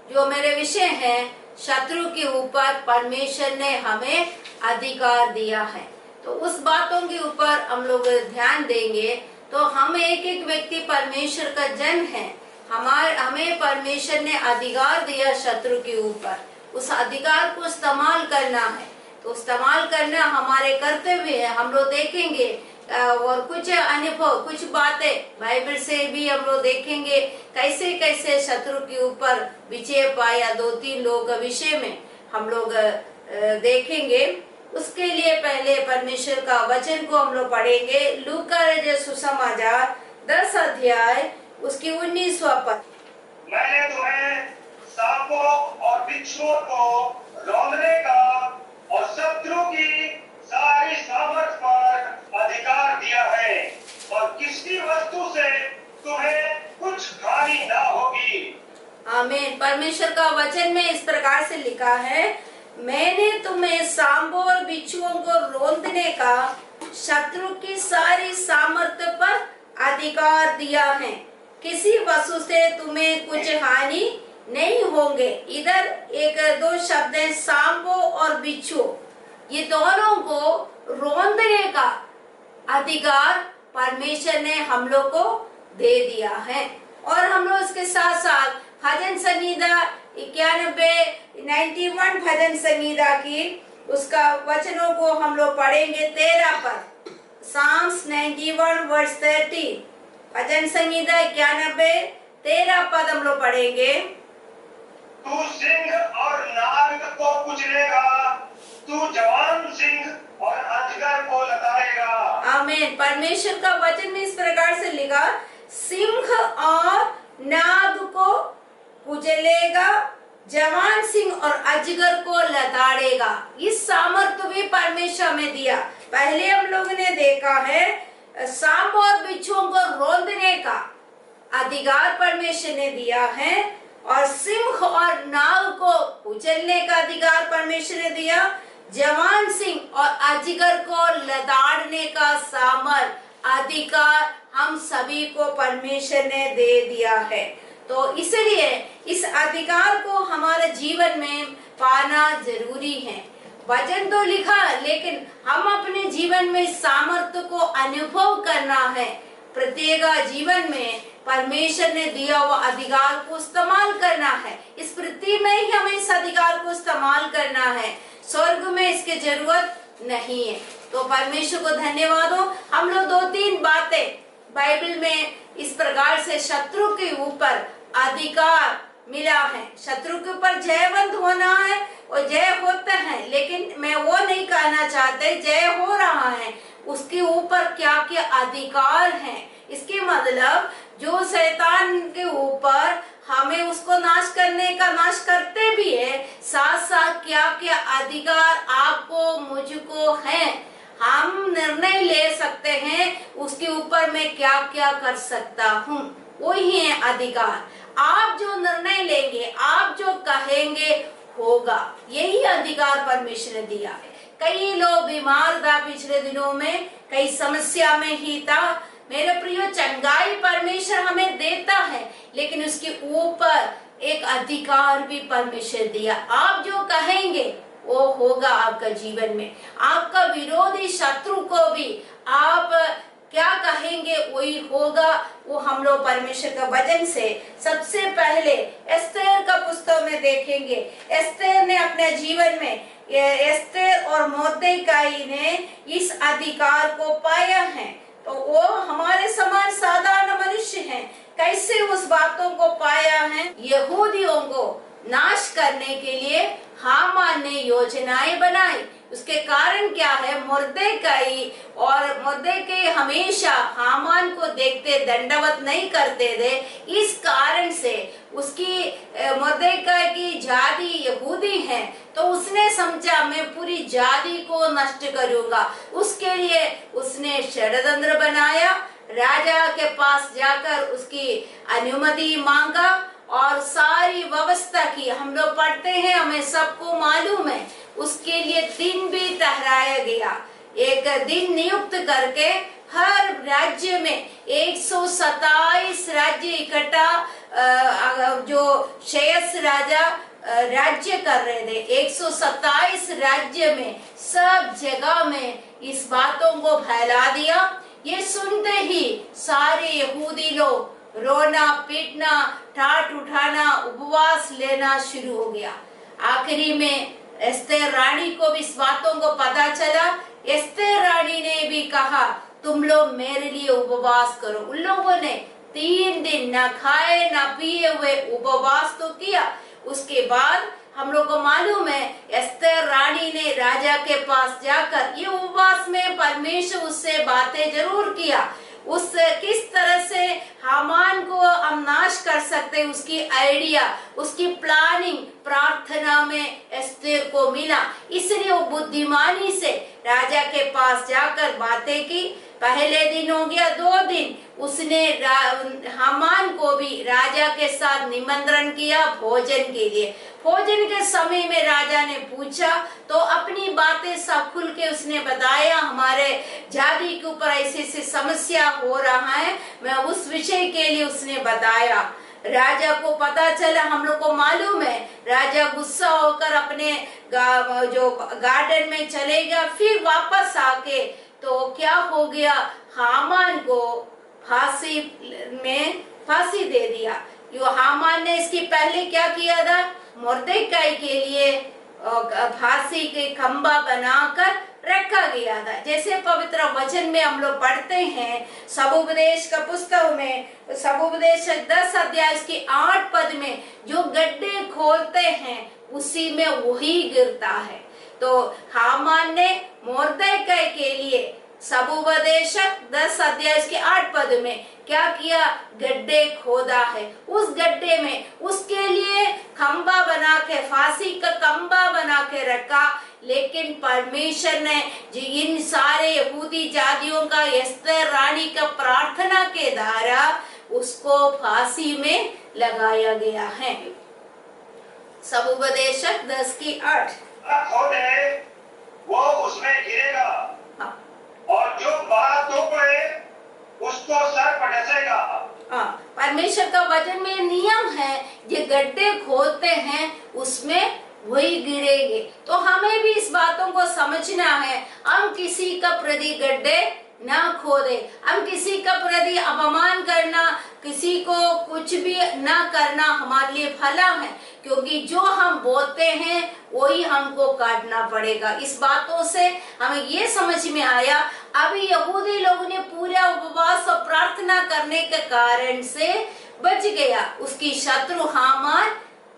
जो मेरे विषय हैं, शत्रु के ऊपर परमेश्वर ने हमें अधिकार दिया है। तो उस बातों के ऊपर हम लोग ध्यान देंगे। तो हम एक एक व्यक्ति परमेश्वर का जन है, हमें परमेश्वर ने अधिकार दिया शत्रु के ऊपर। उस अधिकार को इस्तेमाल करना है, तो इस्तेमाल करना हमारे कर्तव्य है। हम लोग देखेंगे और कुछ अनुभव, कुछ बातें बाइबल से भी हम लोग देखेंगे कैसे कैसे शत्रु के ऊपर विजय पाया। 2-3 लोगों के विषय में हम लोग देखेंगे। उसके लिए पहले परमेश्वर का वचन को हम लोग पढ़ेंगे। लूका रचित सुसमाचार 10 अध्याय उसकी 19वां पद। मैंने तुम्हें सांपों और बिच्छुओं को रौंदने का और शत्रु की सारी सामर्थ पर अधिकार दिया है, और किसी वस्तु से तुम्हें कुछ हानि ना होगी। आमीन। परमेश्वर का वचन में इस प्रकार से लिखा है, मैंने तुम्हें सांपों और बिच्छुओं को रौंदने का, शत्रु की सारी सामर्थ्य पर अधिकार दिया है, किसी वस्तु से तुम्हें कुछ हानि नहीं होंगे। इधर 1-2 शब्द है, सांपों और बिच्छू, ये दोनों को रौंदने का अधिकार परमेश्वर ने हम लोग को दे दिया है। और हम लोग इसके साथ साथ भजन संहिता 91 भजन संहिता की उसका वचनों को हम लोग पढ़ेंगे। 13 पद, Psalms 91 verse 13, भजन संहिता 91 13 पद हम लोग पढ़ेंगे। तू सिंह और नाग को कुचलेगा, तू जवान सिंह और अजगर को लताड़ेगा। आमीन। परमेश्वर का वचन में इस प्रकार से लिखा, सिंह और नाग को कुचलेगा, जवान सिंह और अजगर को लताड़ेगा। इस सामर्थ्य भी परमेश्वर में दिया। पहले हम लोगों ने देखा है सांप और बिच्छुओं को रौंदने का अधिकार परमेश्वर ने दिया है, और सिंह और नाग को कुचलने का अधिकार परमेश्वर ने दिया, जवान सिंह और अजगर को लताड़ने का सामर्थ अधिकार हम सभी को परमेश्वर ने दे दिया है। तो इसलिए इस अधिकार को हमारे जीवन में पाना जरूरी है। वचन तो लिखा, लेकिन हम अपने जीवन में इस सामर्थ्य को अनुभव करना है। प्रत्येक जीवन में परमेश्वर ने दिया हुआ अधिकार को इस्तेमाल करना है। इस पृथ्वी में ही हमें इस अधिकार को इस्तेमाल करना है, स्वर्ग में इसकी जरूरत नहीं है। तो परमेश्वर को धन्यवाद हो। हम लोग 2-3 बातें बाइबल में इस प्रकार से शत्रु के ऊपर अधिकार मिला है। शत्रु के ऊपर जयवंत होना है और जय होता है, लेकिन मैं वो नहीं कहना चाहते जय हो रहा है, उसके ऊपर क्या क्या अधिकार है। इसके मतलब जो शैतान के ऊपर हमें उसको नाश करने का नाश करते भी है, साथ साथ क्या क्या अधिकार आपको मुझको है। हम निर्णय ले सकते हैं उसके ऊपर मैं क्या क्या कर सकता हूँ, वही है अधिकार। आप जो निर्णय लेंगे, आप जो कहेंगे होगा, यही अधिकार परमेश्वर ने दिया है। कई लोग बीमार था पिछले दिनों में, कई समस्या में ही था। मेरे प्रियो, चंगाई परमेश्वर हमें देता है, लेकिन उसके ऊपर एक अधिकार भी परमेश्वर दिया। आप जो कहेंगे वो होगा आपका जीवन में। आपका विरोधी शत्रु को भी आप क्या कहेंगे वही होगा। वो हम लोग परमेश्वर का वचन से सबसे पहले एस्तेर का पुस्तक में देखेंगे। एस्तेर ने अपने जीवन में, एस्तेर और मोर्देकाई ने इस अधिकार को पाया है। तो वो हमारे समान साधारण मनुष्य हैं, कैसे उस बातों को पाया है। यहूदियों को नाश करने के लिए हामान ने योजनाएं बनाई। उसके कारण क्या है, मुर्देकाई और मुर्देकाई हमेशा हामान को देखते दंडवत नहीं करते थे। इस कारण से उसकी मुर्देकाई की जाति यहूदी है, तो उसने समझा मैं पूरी जाति को नष्ट करूंगा। उसके लिए उसने षड्यंत्र बनाया, राजा के पास जाकर उसकी अनुमति मांगा और सारी व्यवस्था की। हम लोग पढ़ते हैं, हमें सबको मालूम है। उसके लिए दिन भी ठहराया गया, एक दिन नियुक्त करके हर राज्य में 127 राज्य इकट्ठा जो शेयस राजा राज्य कर रहे थे 127 राज्य में, सब जगह में इस बातों को फैला दिया। ये सुनते ही सारे यहूदी लोग रोना पीटना, ठाठ उठाना, उपवास लेना शुरू हो गया। आखिरी में एस्तेर रानी को भी इस बातों को पता चला। एस्तेर रानी ने भी कहा तुम लोग मेरे लिए उपवास करो। उन लोगों ने 3 दिन न खाए न पिए हुए उपवास तो किया। उसके बाद हम लोग को मालूम है एस्तेर रानी ने राजा के पास जाकर ये उपवास में परमेश्वर उससे बातें जरूर किया। उस किस तरह से हामान को हम नाश कर सकते, उसकी आइडिया, उसकी प्लानिंग प्रार्थना में एस्तेर को मिला। इसलिए वो बुद्धिमानी से राजा के पास जाकर बातें की। पहले दिन हो गया, 2 दिन उसने हामान को भी राजा के साथ निमंत्रण किया भोजन के लिए। भोजन के समय में राजा ने पूछा तो अपनी बातें सब खुल के उसने बताया। हमारे जाति के ऊपर ऐसी ऐसी समस्या हो रहा है, मैं उस विषय के लिए उसने बताया। राजा को पता चला, हम लोग को मालूम है राजा गुस्सा होकर अपने जो गार्डन में चले गया। फिर वापस आके तो क्या हो गया, हामान को फांसी दे दिया। यो हामान ने इसकी पहले क्या किया था, मोर्देकाई के लिए फांसी के खंबा बनाकर रखा गया था। जैसे पवित्र वचन में हम लोग पढ़ते हैं सबोपदेश का पुस्तक में, सबोपदेश 10 अध्याय की 8 पद में जो गड्ढे खोलते हैं उसी में वही गिरता है। तो हामान ने मोर्देकाई के लिए सबोपदेशक 10 अध्याय के 8 पद में क्या किया, गड्ढे खोदा है। उस गड्ढे में उसके लिए खंबा बना के, फांसी का खंबा बना के रखा। लेकिन परमेश्वर ने इन सारे यहूदी जातियों का एस्तेर रानी का प्रार्थना के द्वारा उसको फांसी में लगाया गया है। सबोपदेशक 10 की 8 खोदे वो उसमें गिरेगा और जो बात तोड़े उसको सर पर डसेगा। परमेश्वर का वचन में नियम है, ये गड्ढे खोदते हैं उसमें वही गिरेंगे। तो हमें भी इस बातों को समझना है, हम किसी का प्रति गड्ढे ना खोदे, हम किसी का प्रति अपमान करना, किसी को कुछ भी ना करना हमारे लिए भला है, क्योंकि जो हम बोलते हैं वही हमको काटना पड़ेगा। इस बातों से हमें ये समझ में आया, अभी यहूदी लोगों ने पूरा उपवास और प्रार्थना करने के कारण से बच गया। उसकी शत्रु हामान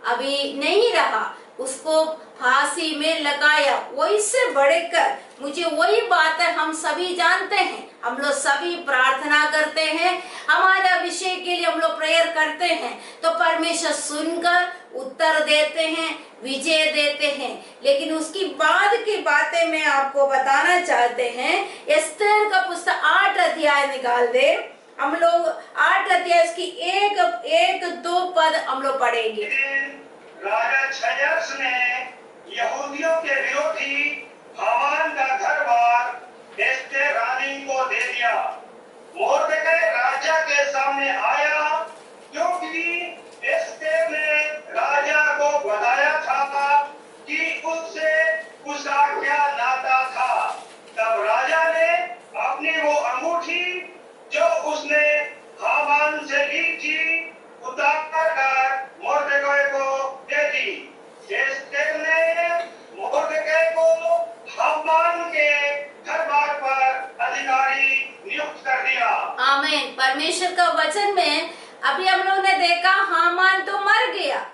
अभी नहीं रहा, उसको फांसी में लगाया। वही से बढ़कर मुझे वही बात है, हम सभी जानते हैं, हम लोग सभी प्रार्थना करते हैं, हमारा विषय के लिए हम लोग प्रेयर करते हैं तो परमेश्वर सुनकर उत्तर देते हैं, विजय देते हैं। लेकिन उसकी बाद की बातें मैं आपको बताना चाहते हैं। एस्तेर का पुस्तक 8 अध्याय निकाल दे, हम लोग 8 अध्याय की 1-2 पद हम लोग पढ़ेंगे। राजा छयस ने यहूदियों के विरोधी हामान का घर बार एस्तेर रानी को दे दिया। मोर्देकाई राजा के सामने आया क्योंकि एस्तेर ने राजा को बताया था कि उससे उसका क्या नाता था। तब राजा ने अपनी वो अंगूठी जो उसने हामान से ली थी उतार कर मोर्देकाई को दे दी। एस्तेर ने मोर्देकाई को हामान के दरबार पर अधिकारी नियुक्त कर दिया। आमीन। परमेश्वर का वचन में अभी हम लोग ने देखा हामान तो मर गया।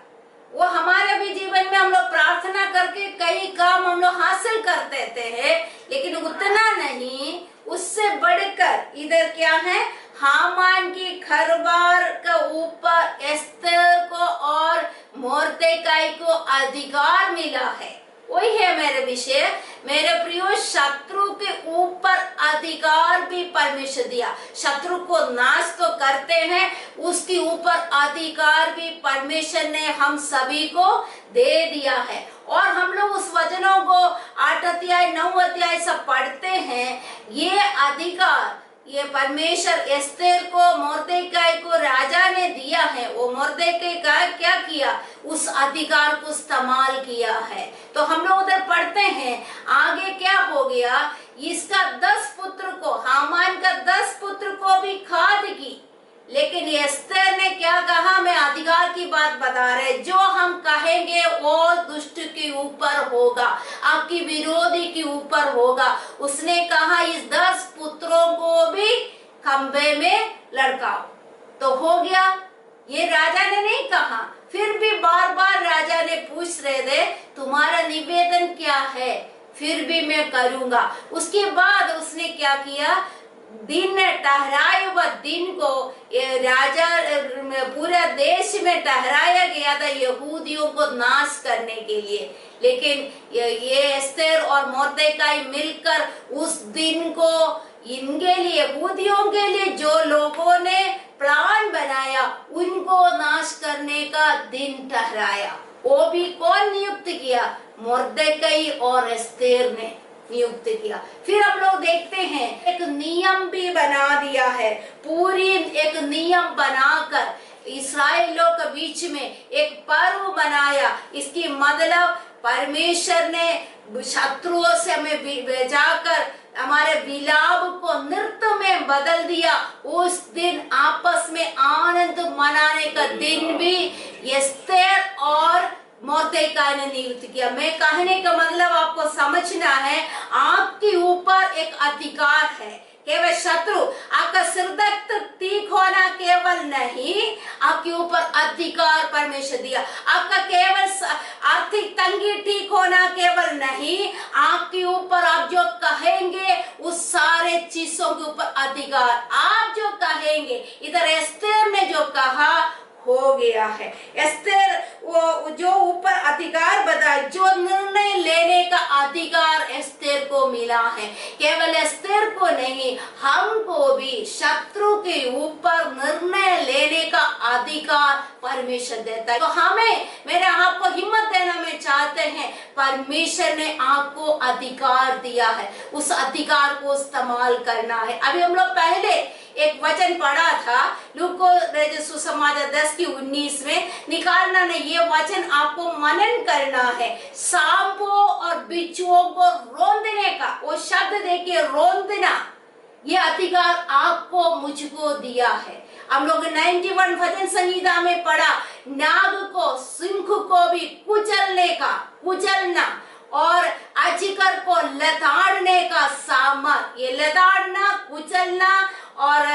वो हमारे भी जीवन में हम लोग प्रार्थना करके कई काम हम लोग हासिल कर देते हैं, लेकिन उतना नहीं, उससे बढ़कर इधर क्या है, हामान की घरबार का ऊपर एस्तेर को और मोर्देकाई को अधिकार मिला है। वही है मेरे विषय, मेरे प्रियो, शत्रु के ऊपर अधिकार भी परमेश्वर दिया। शत्रु को नाश तो करते हैं, उसके ऊपर अधिकार भी परमेश्वर ने हम सभी को दे दिया है। और हम लोग उस वचनों को 8 अध्याय 9 अध्याय सब पढ़ते हैं। ये अधिकार, ये परमेश्वर एस्तेर को मोर्देकाई को राजा ने दिया है, वो मोर्देकाई का क्या किया, उस अधिकार को इस्तेमाल किया है। तो हम लोग उधर पढ़ते हैं आगे क्या हो गया, इसका 10 पुत्र को, हामान का 10 पुत्र को भी खाद की, लेकिन एस्तेर ने क्या कहा, मैं अधिकार की बात बता रहे, जो हम कहेंगे वो दुष्ट के ऊपर होगा, आपकी विरोधी के ऊपर होगा। उसने कहा इस 10 पुत्रों को भी खंबे में लड़काओ, तो हो गया। ये राजा ने नहीं कहा, फिर भी बार बार राजा ने पूछ रहे थे तुम्हारा निवेदन क्या है, फिर भी मैं करूंगा। उसके बाद उसने क्या किया, दिन ठहराए हुआ दिन को राजा पूरे देश में ठहराया गया था यहूदियों को नाश करने के लिए, लेकिन ये एस्तेर और मोर्देकाई मिलकर उस दिन को इनके लिए, यहूदियों के लिए जो लोगों ने प्लान बनाया उनको नाश करने का दिन ठहराया। वो भी कौन नियुक्त किया, मोर्देकाई और एस्तेर ने नियुक्त किया। फिर हम लोग देखते हैं एक नियम भी बना दिया है, पूरी एक नियम बनाकर इस्राएलियों के बीच में एक पर्व बनाया। इसकी मतलब परमेश्वर ने शत्रुओं से हमें बचाकर हमारे विलाप को नृत्य में बदल दिया। उस दिन आपस में आनंद मनाने का दिन भी एस्तेर और मोर्देकाई ने नियुक्त किया। मैं कहने का मतलब आपको समझना है, आपके ऊपर एक अधिकार है। केवल शत्रु आपका सिरदर्द ठीक होना केवल नहीं, आपके ऊपर अधिकार परमेश्वर दिया। आपका केवल आर्थिक तंगी ठीक होना केवल नहीं, आपके ऊपर आप जो कहेंगे उस सारे चीजों के ऊपर अधिकार, आप जो कहेंगे। इधर एस्तेर ने जो कहा हो गया है। एस्तेर वो जो ऊपर अधिकार बताए, जो निर्णय लेने का अधिकार एस्तेर को मिला है। केवल एस्तेर को नहीं, हमको भी शत्रु के ऊपर निर्णय लेने का अधिकार परमेश्वर देता है। तो हमें, मेरे आपको हिम्मत देना मैं चाहते हैं, परमेश्वर ने आपको अधिकार दिया है, उस अधिकार को इस्तेमाल करना है। अभी हम लोग पहले एक वचन पढ़ा था, लूका सुसमाचार 10:19 में निकालना नहीं, ये वचन आपको मनन करना है। सांपों और बिच्छुओं को रौंदने का, वो शब्द देखिए रौंदना, ये अधिकार आपको मुझको दिया है। हम लोग 91 भजन संहिता में पढ़ा, नाग को, सिंह को भी कुचलने का, कुचलना, और अजगर को लताड़ने का सामर्थ। ये लताड़ना, कुचलना और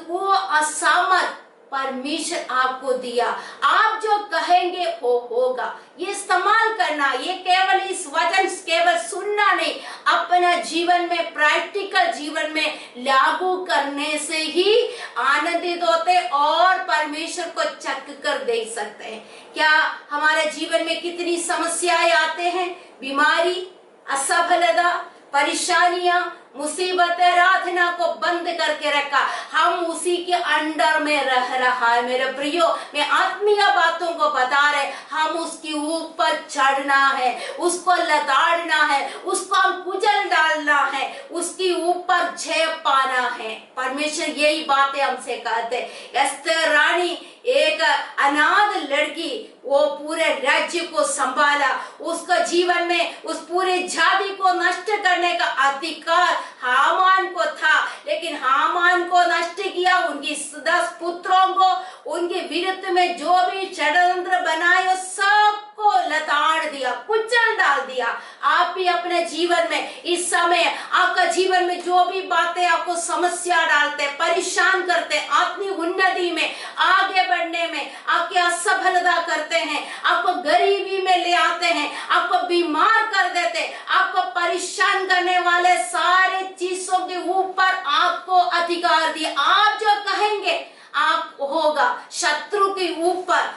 वो असामर्थ परमेश्वर आपको दिया। आप जो कहेंगे वो होगा, ये इस्तेमाल करना। ये केवल इस वचन केवल सुनना नहीं, अपना जीवन में, प्रैक्टिकल जीवन में लागू करने से ही आनंदित होते और परमेश्वर को चक कर देख सकते हैं। क्या हमारे जीवन में कितनी समस्याएं आते हैं, बीमारी, असफलता, परेशानियां, मुसीबतें, आराधना को बंद करके रखा, हम उसी के अंडर में रह रहा है। मेरे प्रियो, मैं आत्मीय बातों को बता रहे, हम उसके ऊपर चढ़ना है, उसको लताड़ना है, उसको हम कुचल डालना है, उसके ऊपर जय पाना है। परमेश्वर यही बातें हमसे कहते। एस्तेर रानी एक अनाथ लड़की, वो पूरे राज्य को संभाला, उसका जीवन में उस पूरे जाति को नष्ट करने का अधिकार हामान को था, लेकिन हामान को नष्ट किया, उनकी 10 पुत्रों को, उनके विरुद्ध में जो भी षड्यंत्र बनाए सबको लताड़ दिया, कुचल डाल दिया। आप भी अपने जीवन में इस समय, आपका जीवन में जो भी बातें आपको समस्या डालते, परेशान करते, आत्मिक उन्नति में आगे बढ़ने में आपकी असफलता करते हैं, आपको गरीबी में ले आते हैं, आपको बीमार कर देते, आपको परेशान करने वाले सारे चीजों के ऊपर आपको अधिकार दिया। आप जो कहेंगे आप होगा। शत्रु के ऊपर,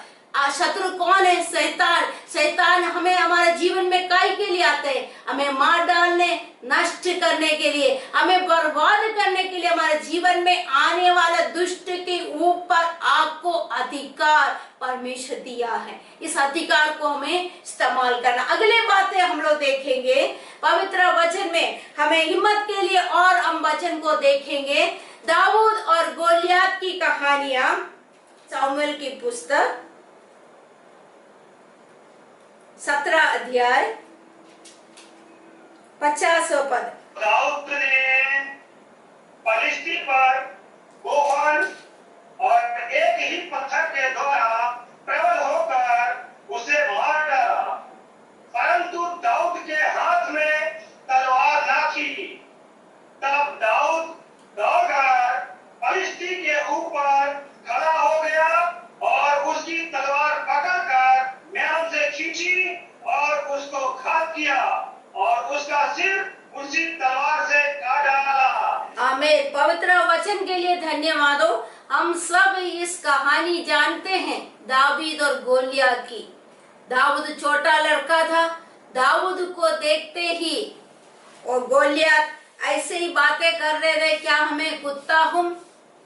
शत्रु कौन है? शैतान। शैतान हमें हमारे जीवन में काहे के लिए आते हैं? हमें मार डालने, नष्ट करने के लिए, हमें बर्बाद करने के लिए। हमारे जीवन में आने वाले दुष्ट के ऊपर आपको अधिकार परमेश्वर दिया है। इस अधिकार को हमें इस्तेमाल करना। अगले बातें हम लोग देखेंगे पवित्र वचन में, हमें हिम्मत के लिए और हम वचन को देखेंगे। दाऊद और गोलियत की कहानियां, सामुएल की पुस्तक 17 अध्याय 50 पद। दाऊद ने पलिश्ती पर गोफन और एक ही पत्थर के द्वारा प्रबल होकर उसे मार डाला, परंतु दाऊद के हाथ में तलवार न थी। तब दाऊद दौड़कर पलिश्ती के ऊपर खड़ा हो गया और उसकी तलवार पकड़कर म्यान से खींची और उसको घात किया और उसका सिर उसी तलवार से काट डाला। आमीन। पवित्र वचन के लिए धन्यवाद हो। हम सब इस कहानी जानते हैं दाऊद और गोलियत की। दाऊद छोटा लड़का था। दाऊद को देखते ही और गोलियत ऐसे ही बातें कर रहे थे, क्या हमें कुत्ता हूं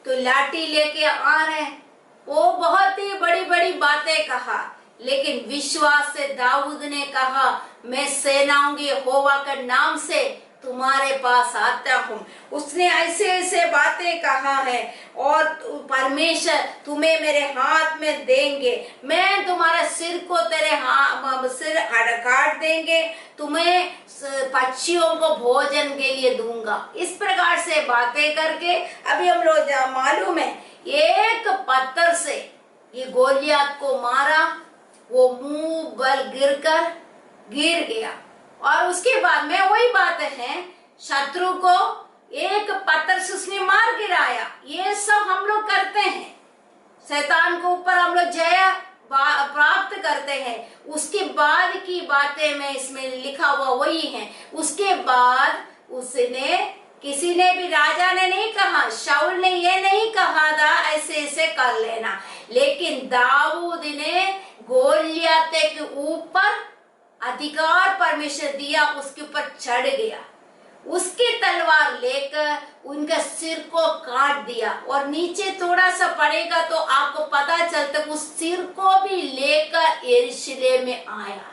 तो लाठी लेके आ रहे। वो बहुत ही बड़ी बड़ी बातें कहा, लेकिन विश्वास से दाऊद ने कहा, मैं सेनाओं के यहोवा के नाम से तुम्हारे पास आता हूँ। उसने ऐसे ऐसे बातें कहा है और परमेश्वर तुम्हें मेरे हाथ में देंगे, मैं तुम्हारे सिर को तेरे सिर काट देंगे, तुम्हें पक्षियों को भोजन के लिए दूंगा। इस प्रकार से बातें करके अभी हम लोग मालूम है एक पत्थर से ये गोलियत को मारा, वो मुंह बल गिर गया। और उसके बाद में वही बात है, शत्रु को एक पत्थर से उसने मार गिराया। ये सब हम लोग करते हैं, शैतान के ऊपर हम लोग जय प्राप्त करते हैं। उसके बाद की बातें में इसमें लिखा हुआ वही है। उसके बाद उसने किसी ने भी, राजा ने नहीं कहा, शाऊल ने ये नहीं कहा था ऐसे ऐसे कर लेना, लेकिन दाऊद ने गोलियत के ऊपर अधिकार परमेश्वर दिया, उसके ऊपर चढ़ गया, उसकी तलवार लेकर उनका सिर को काट दिया। और नीचे थोड़ा सा पड़ेगा तो आपको पता चलता उस सिर को भी लेकर यरूशलेम में आया।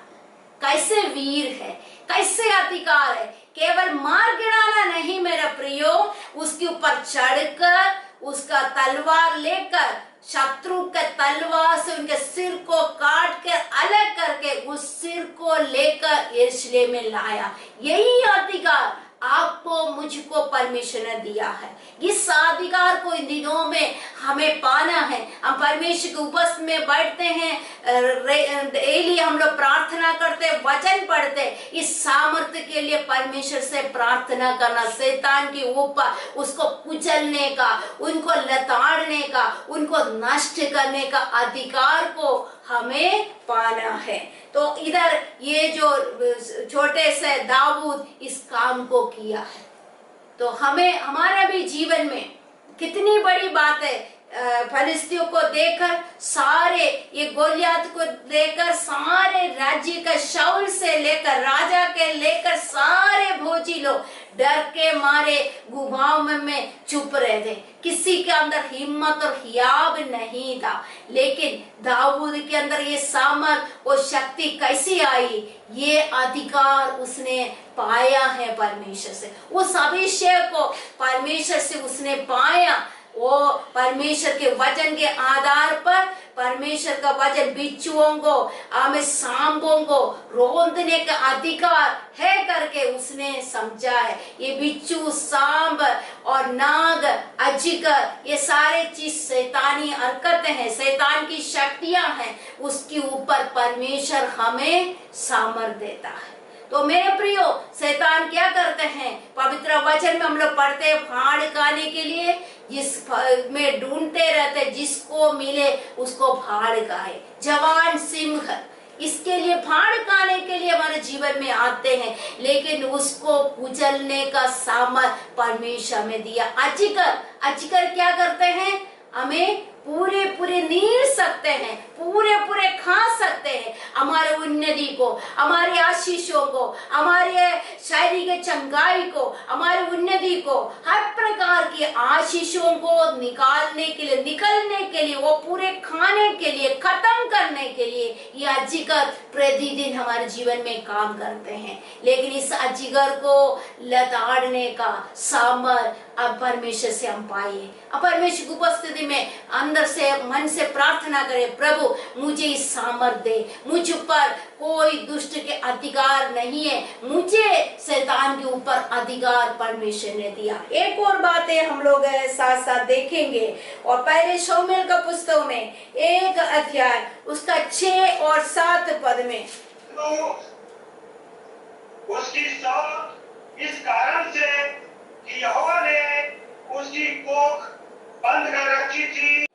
कैसे वीर है, कैसे अधिकार है। केवल मार गिराना नहीं मेरा प्रियो, उसके ऊपर चढ़कर उसका तलवार लेकर शत्रु के तलवार से उनके सिर को काट कर अलग करके उस सिर को लेकर यरूशलेम में लाया। यही अधिकार आपको मुझको परमेश्वर ने दिया है। इस अधिकार को इन दिनों में हमें पाना है। हम परमेश्वर के उपस्थिति में बैठते हैं, डेली हम लोग प्रार्थना करते, वचन पढ़ते। इस सामर्थ्य के लिए परमेश्वर से प्रार्थना करना, शैतान के ऊपर उसको कुचलने का, उनको लताड़ने का, उनको नष्ट करने का अधिकार को हमें पाना है। तो इधर ये जो छोटे से दाऊद इस काम को किया है, तो हमें हमारा भी जीवन में कितनी बड़ी बात है। फलिस्तियों को देखकर सारे, ये गोलियत को देखकर सारे राज्य का, शाऊल से लेकर राजा के लेकर सारे भोजी लोग डर के मारे गुफाओं में चुप रहे थे। किसी के अंदर हिम्मत और हियाब नहीं था, लेकिन दाऊद के अंदर ये सामर्थ और शक्ति कैसी आई, ये अधिकार उसने पाया है परमेश्वर से। उस अभिषेक को परमेश्वर से उसने पाया। वो परमेश्वर के वचन के आधार पर, परमेश्वर का वचन बिच्छुओं को, सांपों को रोंदने का अधिकार है करके उसने समझा है। ये बिच्छू, सांप और नाग, अजगर, ये सारे चीज शैतानी हरकतें हैं, शैतान की शक्तियां हैं। उसके ऊपर परमेश्वर हमें सामर्थ देता है। तो मेरे प्रियो, शैतान क्या करते हैं, पवित्र वचन में हम लोग पढ़ते हैं, फाड़ खाने के लिए जिस में ढूंढते रहते, जिसको मिले उसको फाड़ खाए। जवान सिंह इसके लिए फाड़ खाने के लिए हमारे जीवन में आते हैं, लेकिन उसको कुचलने का सामर्थ परमेश्वर में दिया। अजगर क्या करते हैं, हमें पूरे नील सकते हैं, पूरे पूरे खा सकते हैं हमारे उन्नति को, हमारे आशीषों को, हमारे शारीरिक चंगाई को, हमारे उन्नति को, हर प्रकार की आशीषों को निकालने के लिए, निकलने के लिए, वो पूरे खाने के लिए, खत्म करने के लिए ये अजिगर प्रतिदिन हमारे जीवन में काम करते हैं। लेकिन इस अजिगर को लताड़ने का सामर्थ अब परमेश्वर से हम पाए। अब परमेश्वर की उपस्थिति में अंदर से मन से प्रार्थना करें, प्रभु मुझे इस सामर्थ दे, मुझ ऊपर कोई दुष्ट के अधिकार नहीं है, मुझे शैतान के ऊपर अधिकार परमेश्वर ने दिया। एक और बातें हम लोग साथ साथ देखेंगे और पहले शमूएल का पुस्तक में 1 अध्याय उसका 6 और 7 पद में तो उसकी सौत इस कारण से कि यहोवा ने उसकी कोख बंद कर रखी थी।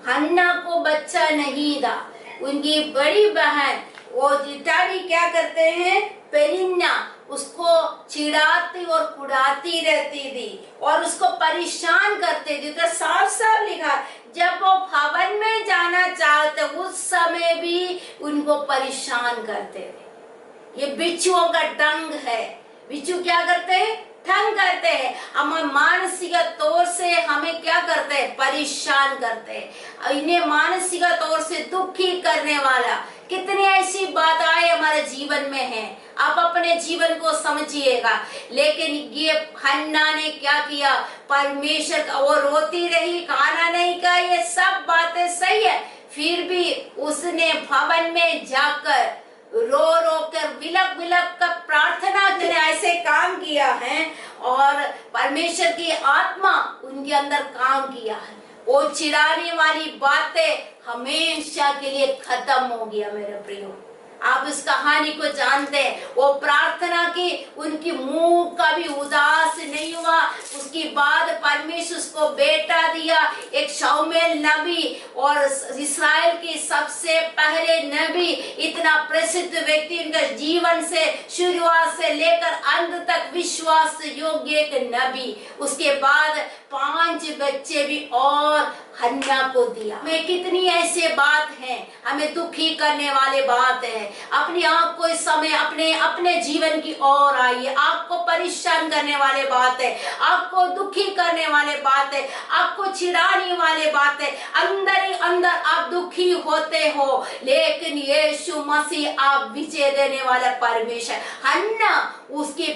हन्ना को बच्चा नहीं था। उनकी बड़ी बहन वो जिटाड़ी क्या करते हैं, पेनिन्ना उसको चिढ़ाती और कुड़ाती रहती थी और उसको परेशान करती थी। तो साफ साफ लिखा, जब वो भवन में जाना चाहते उस समय भी उनको परेशान करते थे। ये बिच्छुओं का ढंग है। बिच्छू क्या करते हैं, ठंग करते हैं, हम मानसिक तौर से हमें क्या करते हैं, परेशान करते हैं। इन्हें मानसिक तौर से दुखी करने वाला कितनी ऐसी बातें हमारे जीवन में हैं, आप अपने जीवन को समझिएगा। लेकिन ये हन्ना ने क्या किया, परमेश्वर का, वो रोती रही, खाना नहीं खाया, ये सब बातें सही है, फिर भी उसने भवन में जाकर रो रो कर विलक विलक कर प्रार्थना के ऐसे काम किया है और परमेश्वर की आत्मा उनके अंदर काम किया है। वो चिढ़ाने वाली बातें हमेशा के लिए खत्म हो गया। मेरे प्रियो, आप इस कहानी को जानते हैं, वो प्रार्थना की, उनकी मुंह का भी उदास नहीं हुआ। उसके बाद परमेश्वर उसको बेटा दिया, एक शमूएल नबी, और इस्राएल के सबसे पहले नबी, इतना प्रसिद्ध व्यक्ति, उनका जीवन से शुरुआत से लेकर अंत तक विश्वास योग्य एक नबी। उसके बाद 5 बच्चे भी और हन्ना को दिया। में कितनी ऐसे बात हैं हमें दुखी करने वाले बात है। अपने आप को इस समय अपने जीवन की ओर आइए, आपको परेशान करने वाले बात है, आपको दुखी करने वाले बात है, आपको चिढ़ाने वाले बात है, अंदर ही अंदर आप दुखी होते हो, लेकिन यीशु मसीह आप विजय देने वाला परमेश्वर। हन्ना उसके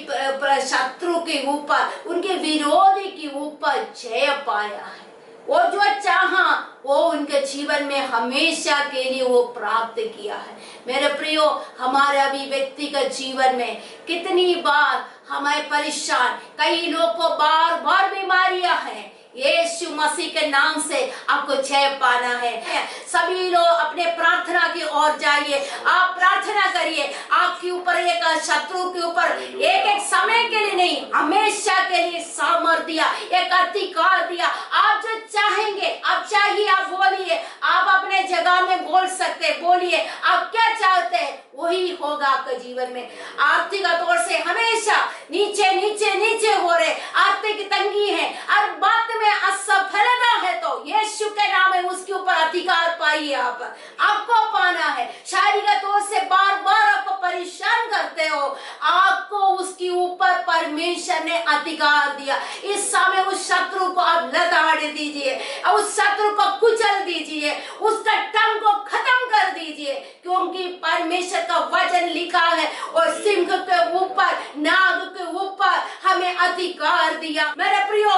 शत्रु के ऊपर, उनके विरोधी के ऊपर जय पाया है। वो जो चाहा वो उनके जीवन में हमेशा के लिए वो प्राप्त किया है। मेरे प्रियो, हमारे अभी व्यक्तिगत जीवन में कितनी बार हमें परेशान, कई लोग को बार बार बीमारियां हैं, यीशु मसीह के नाम से आपको जय पाना है। सभी लोग अपने प्रार्थना की ओर जाइए, आप प्रार्थना करिए, आपके ऊपर एक शत्रु के ऊपर एक समय के लिए नहीं, हमेशा के लिए सामर्थ दिया, एक अधिकार दिया। आप जो चाहेंगे, आप चाहिए, आप बोलिए, आप अपने जगह में बोल सकते, बोलिए आप क्या चाहते हैं, वही होगा आपके जीवन में। आर्थिक तौर से हमेशा नीचे नीचे नीचे हो रहे, आर्थिक तंगी है, हर बात में असफलता है, तो यीशु के नाम में उसके ऊपर अधिकार पाइए। आपको पाना है। शारीरिक तौर से बार बार आपको परेशान करते हो, आपको उसके ऊपर परमेश्वर ने अधिकार दिया। इस समय उस शत्रु को आप लताड़ दीजिए, उस शत्रु को कुचल दीजिए, उसका टंग को खत्म कर दीजिए, क्योंकि परमेश्वर का वचन लिखा है, और सिंह के ऊपर, नाग के ऊपर हमें अधिकार दिया। मेरे प्रियो,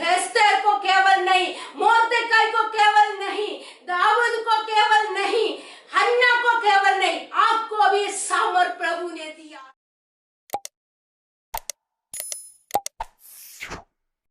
एस्तेर को केवल नहीं,